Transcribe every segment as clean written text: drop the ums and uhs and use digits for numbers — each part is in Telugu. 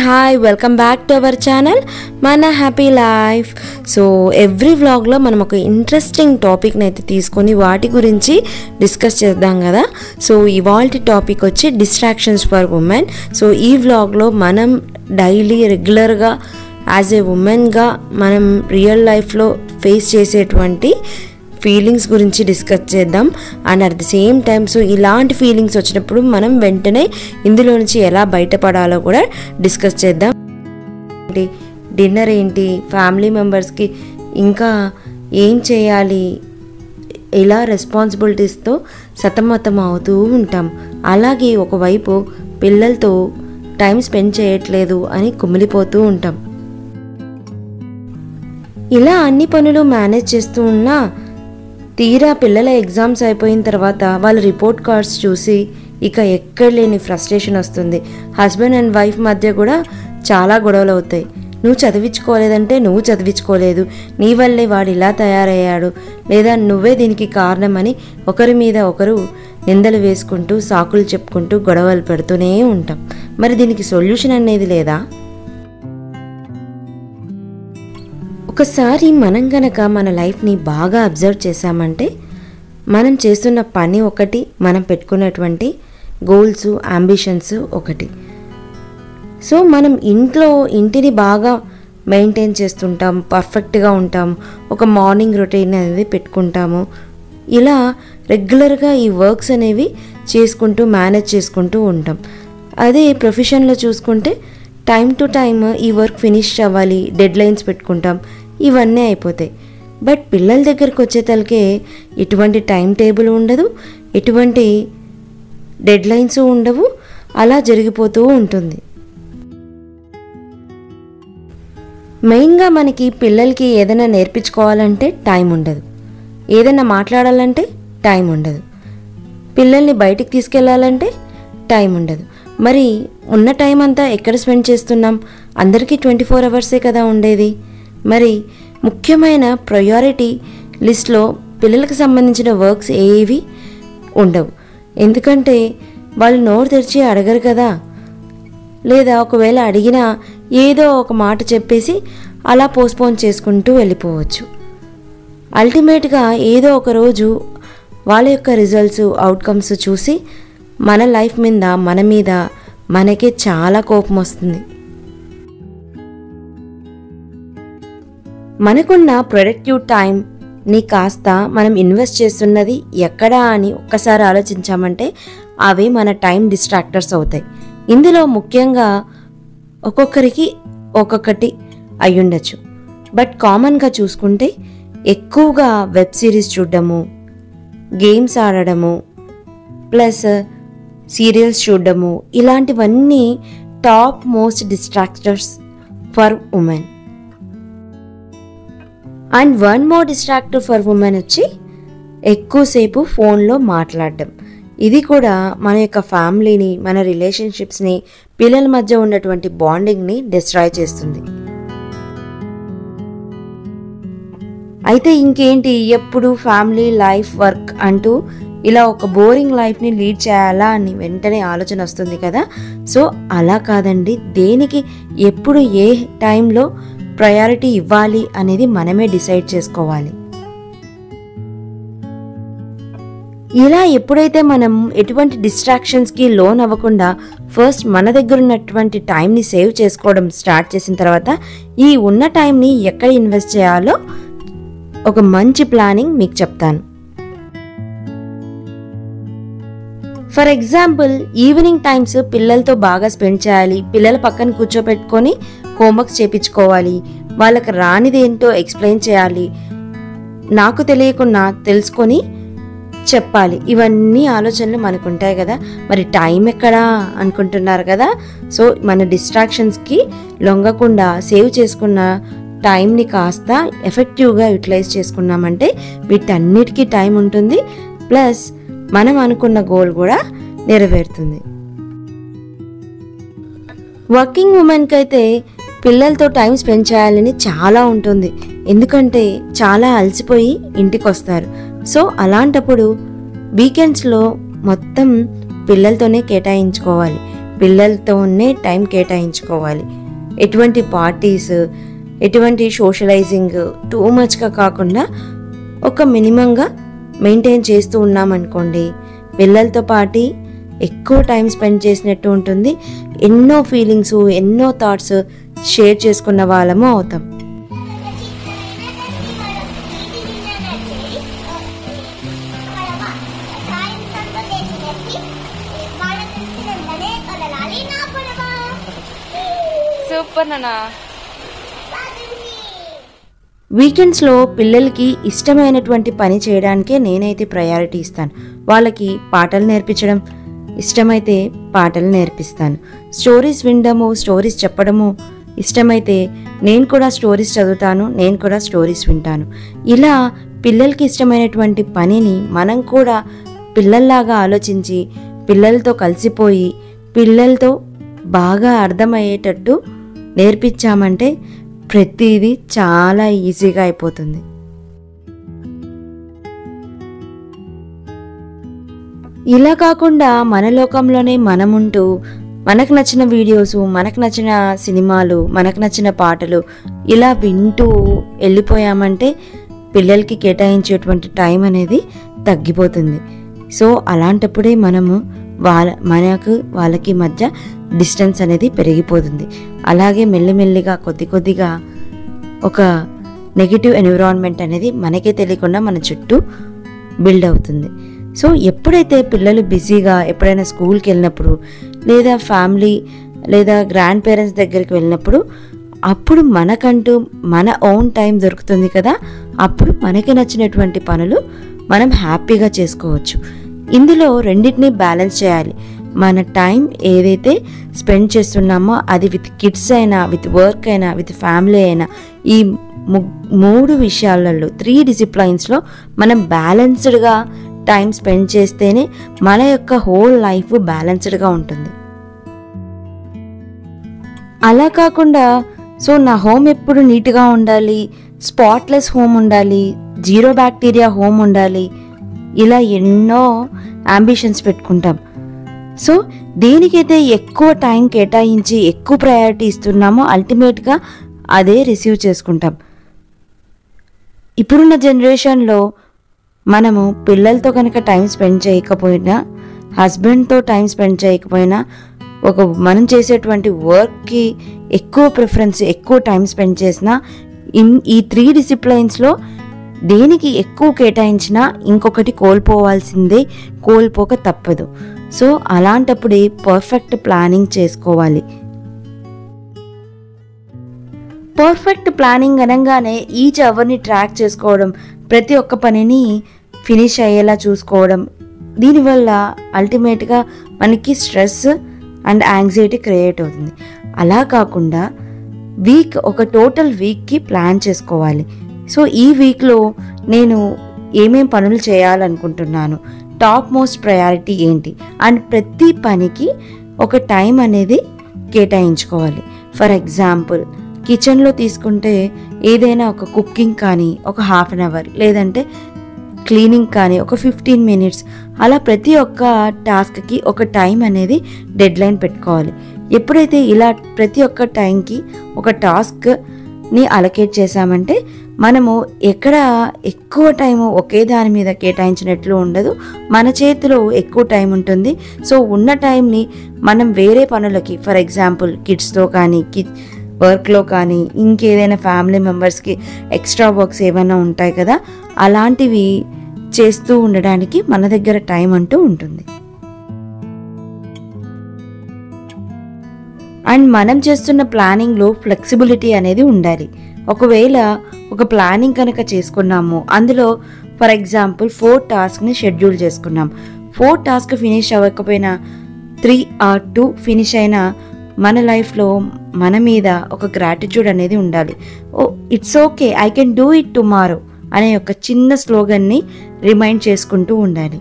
Hi welcome back to our channel మన హ్యాపీ లైఫ్. సో ఎవ్రీ వ్లాగ్లో మనం ఒక ఇంట్రెస్టింగ్ టాపిక్ని అయితే తీసుకొని వాటి గురించి డిస్కస్ చేద్దాం కదా. సో ఇవాల్టి టాపిక్ వచ్చి డిస్ట్రాక్షన్స్ ఫర్ ఉమెన్. సో ఈ వ్లాగ్లో మనం డైలీ రెగ్యులర్గా యాజ్ ఏ ఉమెన్గా మనం రియల్ లైఫ్లో ఫేస్ చేసేటువంటి ఫీలింగ్స్ గురించి డిస్కస్ చేద్దాం. And at the same time so ఇలాంటి ఫీలింగ్స్ వచ్చినప్పుడు మనం వెంటనే ఇందులో నుంచి ఎలా బయటపడాలో కూడా డిస్కస్ చేద్దాం. డిన్నర్ ఏంటి, ఫ్యామిలీ మెంబర్స్కి ఇంకా ఏం చేయాలి, ఇలా రెస్పాన్సిబిలిటీస్తో సతమతం అవుతూ ఉంటాం. అలాగే ఒకవైపు పిల్లలతో టైం స్పెండ్ చేయట్లేదు అని కుమిలిపోతూ ఉంటాం. ఇలా అన్ని పనులు మేనేజ్ చేస్తూ ఉన్నా తీరా పిల్లల ఎగ్జామ్స్ అయిపోయిన తర్వాత వాళ్ళ రిపోర్ట్ కార్డ్స్ చూసి ఇక ఎక్కడ లేని ఫ్రస్ట్రేషన్ వస్తుంది. హస్బెండ్ అండ్ వైఫ్ మధ్య కూడా చాలా గొడవలు అవుతాయి. నువ్వు చదివించుకోలేదంటే నువ్వు చదివించుకోలేదు, నీ వల్లే వాడు ఇలా తయారయ్యాడు, లేదా నువ్వే దీనికి కారణమని ఒకరి మీద ఒకరు నిందలు వేసుకుంటూ సాకులు చెప్పుకుంటూ గొడవలు పెడుతూనే ఉంటాం. మరి దీనికి సొల్యూషన్ అనేది లేదా? ఒకసారి మనం గనక మన లైఫ్ని బాగా అబ్జర్వ్ చేసామంటే మనం చేస్తున్న పని ఒకటి, మనం పెట్టుకున్నటువంటి గోల్స్ అంబిషన్స్ ఒకటి. సో మనం ఇంటిని బాగా మెయింటైన్ చేస్తుంటాం, పర్ఫెక్ట్గా ఉంటాం, ఒక మార్నింగ్ రొటీన్ అనేది పెట్టుకుంటాము. ఇలా రెగ్యులర్గా ఈ వర్క్స్ అనేవి చేసుకుంటూ మేనేజ్ చేసుకుంటూ ఉంటాం. అదే ప్రొఫెషన్లో చూసుకుంటే టైం టు టైమ్ ఈ వర్క్ ఫినిష్ అవ్వాలి, డెడ్ లైన్స్ పెట్టుకుంటాం, ఇవన్నీ అయిపోతాయి. బట్ పిల్లల దగ్గరకు వచ్చేతలకే ఎటువంటి టైం టేబుల్ ఉండదు, ఎటువంటి డెడ్ లైన్స్ ఉండవు, అలా జరిగిపోతూ ఉంటుంది. మెయిన్గా మనకి పిల్లలకి ఏదైనా నేర్పించుకోవాలంటే టైం ఉండదు, ఏదైనా మాట్లాడాలంటే టైం ఉండదు, పిల్లల్ని బయటికి తీసుకెళ్ళాలంటే టైం ఉండదు. మరి ఉన్న టైం అంతా ఎక్కడ స్పెండ్ చేస్తున్నాం? అందరికీ 24 అవర్సే కదా ఉండేది. మరి ముఖ్యమైన ప్రయారిటీ లిస్ట్లో పిల్లలకు సంబంధించిన వర్క్స్ ఏవి ఉండవు. ఎందుకంటే వాళ్ళు నోరు తెరిచి అడగరు కదా, లేదా ఒకవేళ అడిగినా ఏదో ఒక మాట చెప్పేసి అలా పోస్ట్పోన్ చేసుకుంటూ వెళ్ళిపోవచ్చు. అల్టిమేట్గా ఏదో ఒక రోజు వాళ్ళ యొక్క రిజల్ట్స్, అవుట్కమ్స్ చూసి మన లైఫ్ మీద మనకే చాలా కోపం వస్తుంది. మనకున్న ప్రొడక్టివ్ టైంని కాస్త మనం ఇన్వెస్ట్ చేస్తున్నది ఎక్కడా అని ఒక్కసారి ఆలోచించామంటే అవి మన టైం డిస్ట్రాక్టర్స్ అవుతాయి. ఇందులో ముఖ్యంగా ఒక్కొక్కరికి ఒక్కొక్కటి అయ్యుండొచ్చు. బట్ కామన్గా చూసుకుంటే ఎక్కువగా వెబ్ సిరీస్ చూడడము, గేమ్స్ ఆడడము, ప్లస్ సీరియల్స్ చూడడము, ఇలాంటివన్నీ top most distractors for women. And one more distractor for women వచ్చి ఎక్కువసేపు ఫోన్లో మాట్లాడడం. ఇది కూడా మన యొక్క ఫ్యామిలీని, మన రిలేషన్షిప్స్ని, పిల్లల మధ్య ఉన్నటువంటి బాండింగ్ని డిస్ట్రాయ్ చేస్తుంది. అయితే ఇంకేంటి, ఎప్పుడు ఫ్యామిలీ లైఫ్ వర్క్ అంటూ ఇలా ఒక బోరింగ్ లైఫ్ని లీడ్ చేయాలా అని వెంటనే ఆలోచన వస్తుంది కదా. సో అలా కాదండి, దేనికి ఎప్పుడు ఏ టైంలో ప్రయారిటీ ఇవ్వాలి అనేది మనమే డిసైడ్ చేసుకోవాలి. ఇలా ఎప్పుడైతే మనం ఎటువంటి డిస్ట్రాక్షన్స్కి లోన్ అవ్వకుండా ఫస్ట్ మన దగ్గర ఉన్నటువంటి టైంని సేవ్ చేసుకోవడం స్టార్ట్ చేసిన తర్వాత ఈ ఉన్న టైంని ఎక్కడ ఇన్వెస్ట్ చేయాలో ఒక మంచి ప్లానింగ్ మీకు చెప్తాను. ఫర్ ఎగ్జాంపుల్, ఈవినింగ్ టైమ్స్ పిల్లలతో బాగా స్పెండ్ చేయాలి, పిల్లల పక్కన కూర్చోపెట్టుకొని హోంవర్క్స్ చేయించుకోవాలి, వాళ్ళకి రానిదేంటో ఎక్స్ప్లెయిన్ చేయాలి, నాకు తెలియకుండా తెలుసుకొని చెప్పాలి. ఇవన్నీ ఆలోచనలు మనకు ఉంటాయి కదా. మరి టైం ఎక్కడా అనుకుంటున్నారు కదా. సో మన డిస్ట్రాక్షన్స్కి లొంగకుండా సేవ్ చేసుకున్న టైంని కాస్త ఎఫెక్టివ్గా యూటిలైజ్ చేసుకున్నామంటే వీటన్నిటికీ టైం ఉంటుంది, ప్లస్ మనం అనుకున్న గోల్ కూడా నెరవేరుతుంది. వర్కింగ్ ఉమెన్కి అయితే పిల్లలతో టైం స్పెండ్ చేయాలని చాలా ఉంటుంది. ఎందుకంటే చాలా అలసిపోయి ఇంటికి వస్తారు. సో అలాంటప్పుడు వీకెండ్స్లో మొత్తం పిల్లలతోనే కేటాయించుకోవాలి. పిల్లలతోనే టైం కేటాయించుకోవాలి. ఎటువంటి పార్టీస్, ఎటువంటి సోషలైజింగ్ టూ మచ్గా కాకుండా ఒక మినిమంగా మెయింటైన్ చేస్తూ ఉన్నామనుకోండి, పిల్లలతో పాటు ఎక్కువ టైం స్పెండ్ చేసినట్టు ఉంటుంది. ఎన్నో ఫీలింగ్స్, ఎన్నో థాట్స్ షేర్ చేసుకున్న వాళ్ళము అవుతాం. సూపర్ నాన్న. వీకెండ్స్లో పిల్లలకి ఇష్టమైనటువంటి పని చేయడానికే నేనైతే ప్రయారిటీ ఇస్తాను. వాళ్ళకి పాటలు నేర్పించడం ఇష్టమైతే పాటలు నేర్పిస్తాను. స్టోరీస్ వినడము, స్టోరీస్ చెప్పడము ఇష్టమైతే నేను కూడా స్టోరీస్ చదువుతాను, నేను కూడా స్టోరీస్ వింటాను. ఇలా పిల్లలకి ఇష్టమైనటువంటి పనిని మనం కూడా పిల్లల్లాగా ఆలోచించి పిల్లలతో కలిసిపోయి పిల్లలతో బాగా అర్థమయ్యేటట్టు నేర్పించామంటే ప్రతిదీ చాలా ఈజీగా అయిపోతుంది. ఇలా కాకుండా మన లోకంలోనే మనముంటూ మనకు నచ్చిన వీడియోస్, మనకు నచ్చిన సినిమాలు, మనకు నచ్చిన పాటలు ఇలా వింటూ వెళ్ళిపోయామంటే పిల్లలకి కేటాయించేటువంటి టైం అనేది తగ్గిపోతుంది. సో అలాంటప్పుడే మనము వాళ్ళకి మధ్య డిస్టెన్స్ అనేది పెరిగిపోతుంది. అలాగే మెల్లిమెల్లిగా కొద్దిగా ఒక నెగిటివ్ ఎన్విరాన్మెంట్ అనేది మనకే తెలియకుండా మన చుట్టూ బిల్డ్ అవుతుంది. సో ఎప్పుడైతే పిల్లలు బిజీగా ఎప్పుడైనా స్కూల్కి వెళ్ళినప్పుడు లేదా ఫ్యామిలీ లేదా గ్రాండ్ పేరెంట్స్ దగ్గరికి వెళ్ళినప్పుడు అప్పుడు మనకంటూ మన ఓన్ టైం దొరుకుతుంది కదా, అప్పుడు మనకి నచ్చినటువంటి పనులు మనం హ్యాపీగా చేసుకోవచ్చు. ఇందులో రెండింటినీ బ్యాలెన్స్ చేయాలి. మన టైం ఏదైతే స్పెండ్ చేస్తున్నామో అది విత్ కిడ్స్ అయినా, విత్ వర్క్ అయినా, విత్ ఫ్యామిలీ అయినా, ఈ 3 విషయాలలో 3 డిసిప్లైన్స్లో మనం బ్యాలెన్స్డ్గా టైం స్పెండ్ చేస్తేనే మన యొక్క హోల్ లైఫ్ బ్యాలెన్స్డ్గా ఉంటుంది. అలా కాకుండా సో నా హోమ్ ఎప్పుడు నీట్గా ఉండాలి, స్పాట్లెస్ హోమ్ ఉండాలి, 0 బ్యాక్టీరియా హోమ్ ఉండాలి, ఇలా ఎన్నో అంబిషన్స్ పెట్టుకుంటాం. సో దేనికైతే ఎక్కువ టైం కేటాయించి ఎక్కువ ప్రయారిటీ ఇస్తున్నామో అల్టిమేట్గా అదే రిసీవ్ చేసుకుంటాం. ఇప్పుడున్న జనరేషన్లో మనము పిల్లలతో కనుక టైం స్పెండ్ చేయకపోయినా, హస్బెండ్తో టైం స్పెండ్ చేయకపోయినా, మనం చేసేటువంటి వర్క్కి ఎక్కువ ప్రిఫరెన్స్, ఎక్కువ టైం స్పెండ్ చేసినా ఈ 3 డిసిప్లైన్స్లో దేనికి ఎక్కువ కేటాయించినా ఇంకొకటి కోల్పోవాల్సిందే, కోల్పోక తప్పదు. సో అలాంటప్పుడే పర్ఫెక్ట్ ప్లానింగ్ చేసుకోవాలి. పర్ఫెక్ట్ ప్లానింగ్ అనగానే ఈచ్ అవర్ని ట్రాక్ చేసుకోవడం, ప్రతి ఒక్క పనిని ఫినిష్ అయ్యేలా చూసుకోవడం, దీనివల్ల అల్టిమేట్గా మనకి స్ట్రెస్ అండ్ యాంగ్జైటీ క్రియేట్ అవుతుంది. అలా కాకుండా ఒక టోటల్ వీక్కి ప్లాన్ చేసుకోవాలి. సో ఈ వీక్లో నేను ఏమేం పనులు చేయాలనుకుంటున్నాను, టాప్ మోస్ట్ ప్రయారిటీ ఏంటి అండ్ ప్రతి పనికి ఒక టైం అనేది కేటాయించుకోవాలి. ఫర్ ఎగ్జాంపుల్ కిచెన్లో తీసుకుంటే ఏదైనా ఒక కుకింగ్ కానీ ఒక 1/2 అవర్, లేదంటే క్లీనింగ్ కానీ ఒక 15 మినిట్స్, అలా ప్రతి ఒక్క టాస్క్కి ఒక టైం అనేది డెడ్ లైన్ పెట్టుకోవాలి. ఎప్పుడైతే ఇలా ప్రతి ఒక్క టైంకి ఒక టాస్క్ని అలొకేట్ చేసామంటే మనము ఎక్కడ ఎక్కువ టైము ఒకే దాని మీద కేటాయించినట్లు ఉండదు, మన చేతిలో ఎక్కువ టైం ఉంటుంది. సో ఉన్న టైంని మనం వేరే పనులకి, ఫర్ ఎగ్జాంపుల్ కిడ్స్తో కానీ వర్క్లో కానీ ఇంకేదైనా ఫ్యామిలీ మెంబర్స్కి ఎక్స్ట్రా వర్క్స్ ఏమైనా ఉంటాయి కదా, అలాంటివి చేస్తూ ఉండడానికి మన దగ్గర టైం అంటూ ఉంటుంది. అండ్ మనం చేస్తున్న ప్లానింగ్లో ఫ్లెక్సిబిలిటీ అనేది ఉండాలి. ఒకవేళ ఒక ప్లానింగ్ కనుక చేసుకున్నాము, అందులో ఫర్ ఎగ్జాంపుల్ 4 టాస్క్ని షెడ్యూల్ చేసుకున్నాం, 4 టాస్క్ ఫినిష్ అవ్వకపోయినా 3 or 2 ఫినిష్ అయినా మన లైఫ్లో మన మీద ఒక గ్రాటిట్యూడ్ అనేది ఉండాలి. It's okay, I can do it tomorrow అనే ఒక చిన్న స్లోగన్ని రిమైండ్ చేసుకుంటూ ఉండాలి.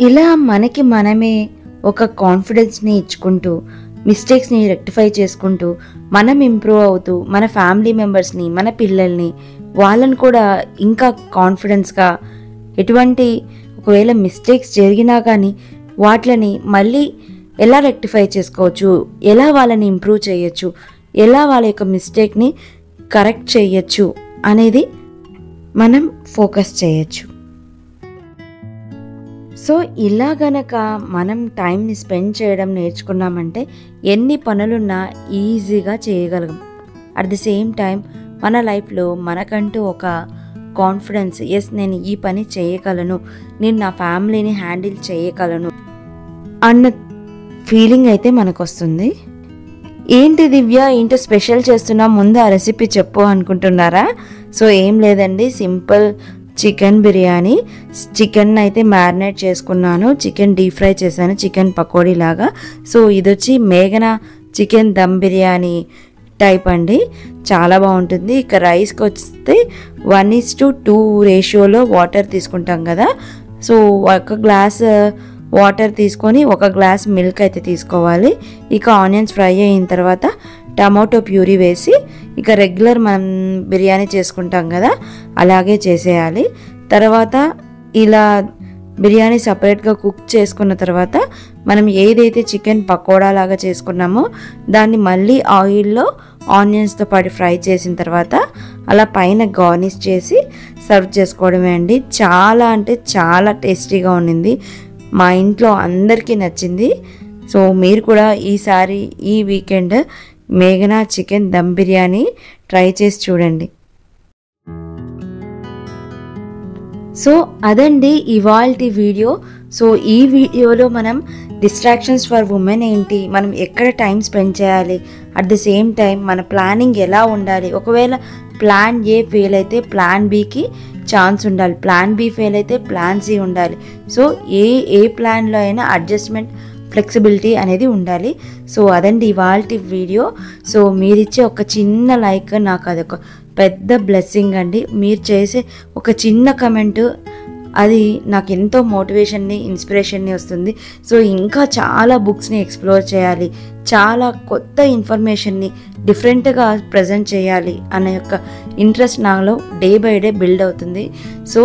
ఇలా మనకి మనమే ఒక కాన్ఫిడెన్స్ని ఇచ్చుకుంటూ, మిస్టేక్స్ని రెక్టిఫై చేసుకుంటూ, మనం ఇంప్రూవ్ అవుతూ, మన ఫ్యామిలీ మెంబర్స్ని, మన పిల్లల్ని, వాళ్ళని కూడా ఇంకా కాన్ఫిడెన్స్గా ఎటువంటి ఒకవేళ మిస్టేక్స్ జరిగినా కానీ వాటిని మళ్ళీ ఎలా రెక్టిఫై చేసుకోవచ్చు, ఎలా వాళ్ళని ఇంప్రూవ్ చేయొచ్చు, ఎలా వాళ్ళ యొక్క మిస్టేక్ని కరెక్ట్ చేయొచ్చు అనేది మనం ఫోకస్ చేయొచ్చు. సో ఇలా గనక మనం టైంని స్పెండ్ చేయడం నేర్చుకున్నామంటే ఎన్ని పనులున్నా ఈజీగా చేయగలం. అట్ ది సేమ్ టైం మన లైఫ్లో మనకంటూ ఒక కాన్ఫిడెన్స్, ఎస్ నేను ఈ పని చేయగలను, నేను నా ఫ్యామిలీని హ్యాండిల్ చేయగలను అన్న ఫీలింగ్ అయితే మనకు వస్తుంది. ఏంటి దివ్య, ఏంటో స్పెషల్ చేస్తున్నా, ముందు ఆ రెసిపీ చెప్పు అనుకుంటున్నారా? సో ఏం లేదండి, సింపుల్ చికెన్ బిర్యానీ. చికెన్ అయితే మ్యారినేట్ చేసుకున్నాను, చికెన్ డీప్ ఫ్రై చేశాను, చికెన్ పకోడీ లాగా. సో ఇది వచ్చి మేఘనా చికెన్ దమ్ బిర్యానీ టైప్ అండి, చాలా బాగుంటుంది. ఇక రైస్కి వస్తే 1:2 రేషియోలో వాటర్ తీసుకుంటాం కదా. సో 1 గ్లాస్ వాటర్ తీసుకొని 1 గ్లాస్ మిల్క్ అయితే తీసుకోవాలి. ఇక ఆనియన్స్ ఫ్రై అయిన తర్వాత టమాటో ప్యూరీ వేసి ఇక రెగ్యులర్ మనం బిర్యానీ చేసుకుంటాం కదా అలాగే చేసేయాలి. తర్వాత ఇలా బిర్యానీ సపరేట్గా కుక్ చేసుకున్న తర్వాత మనం ఏదైతే చికెన్ పకోడా లాగా చేసుకున్నామో దాన్ని మళ్ళీ ఆయిల్లో ఆనియన్స్తో పాటు ఫ్రై చేసిన తర్వాత అలా పైన గార్నిష్ చేసి సర్వ్ చేసుకోవడమే అండి. చాలా అంటే చాలా టేస్టీగా ఉండింది, మా ఇంట్లో అందరికీ నచ్చింది. సో మీరు కూడా ఈసారి ఈ వీకెండ్ మేఘనా చికెన్ దమ్ బిర్యానీ ట్రై చేసి చూడండి. సో అదండి ఇవాల్టి వీడియో. సో ఈ వీడియోలో మనం డిస్ట్రాక్షన్స్ ఫర్ ఉమెన్ ఏంటి, మనం ఎక్కడ టైం స్పెండ్ చేయాలి, అట్ ది సేమ్ టైం మన ప్లానింగ్ ఎలా ఉండాలి, ఒకవేళ ప్లాన్ ఏ ఫెయిల్ అయితే ప్లాన్ బికి ఛాన్స్ ఉండాలి, ప్లాన్ బి ఫెయిల్ అయితే ప్లాన్ సి ఉండాలి. సో ఏ ప్లాన్లో అయినా అడ్జస్ట్మెంట్, ఫ్లెక్సిబిలిటీ అనేది ఉండాలి. సో అదండి ఇవాల్టి వీడియో. సో మీరిచ్చే ఒక చిన్న లైక్ నాకు అదొక పెద్ద బ్లెస్సింగ్ అండి. మీరు చేసే ఒక చిన్న కమెంటు అది నాకు ఎంతో మోటివేషన్ని, ఇన్స్పిరేషన్ని వస్తుంది. సో ఇంకా చాలా బుక్స్ని ఎక్స్ప్లోర్ చేయాలి, చాలా కొత్త ఇన్ఫర్మేషన్ని డిఫరెంట్గా ప్రజెంట్ చేయాలి అనే యొక్క ఇంట్రెస్ట్ నాలో డే బై డే బిల్డ్ అవుతుంది. సో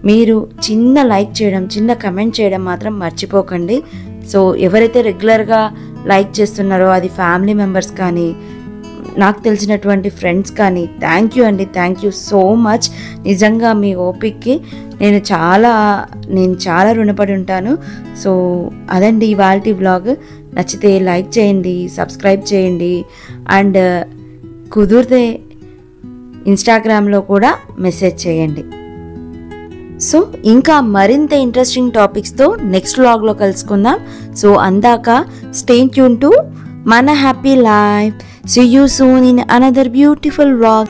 మీరు చిన్న లైక్ చేయడం, చిన్న కమెంట్ చేయడం మాత్రం మర్చిపోకండి. సో ఎవరైతే రెగ్యులర్గా లైక్ చేస్తున్నారో అది ఫ్యామిలీ మెంబర్స్ కానీ నాకు తెలిసినటువంటి ఫ్రెండ్స్ కానీ థ్యాంక్ యూ అండి, థ్యాంక్ యూ సో మచ్. నిజంగా మీ ఓపిక్కి నేను చాలా రుణపడి ఉంటాను. సో అదండి ఇవాల్టి వ్లాగ్. నచ్చితే లైక్ చేయండి, సబ్స్క్రైబ్ చేయండి, అండ్ కుదిరితే ఇన్స్టాగ్రామ్లో కూడా మెసేజ్ చేయండి. సో ఇంకా మరింత ఇంట్రెస్టింగ్ టాపిక్స్తో నెక్స్ట్ వ్లాగ్లో కలుసుకుందాం. సో అందాక స్టే ట్యూన్ టు మన happy life. See you soon in another beautiful vlog.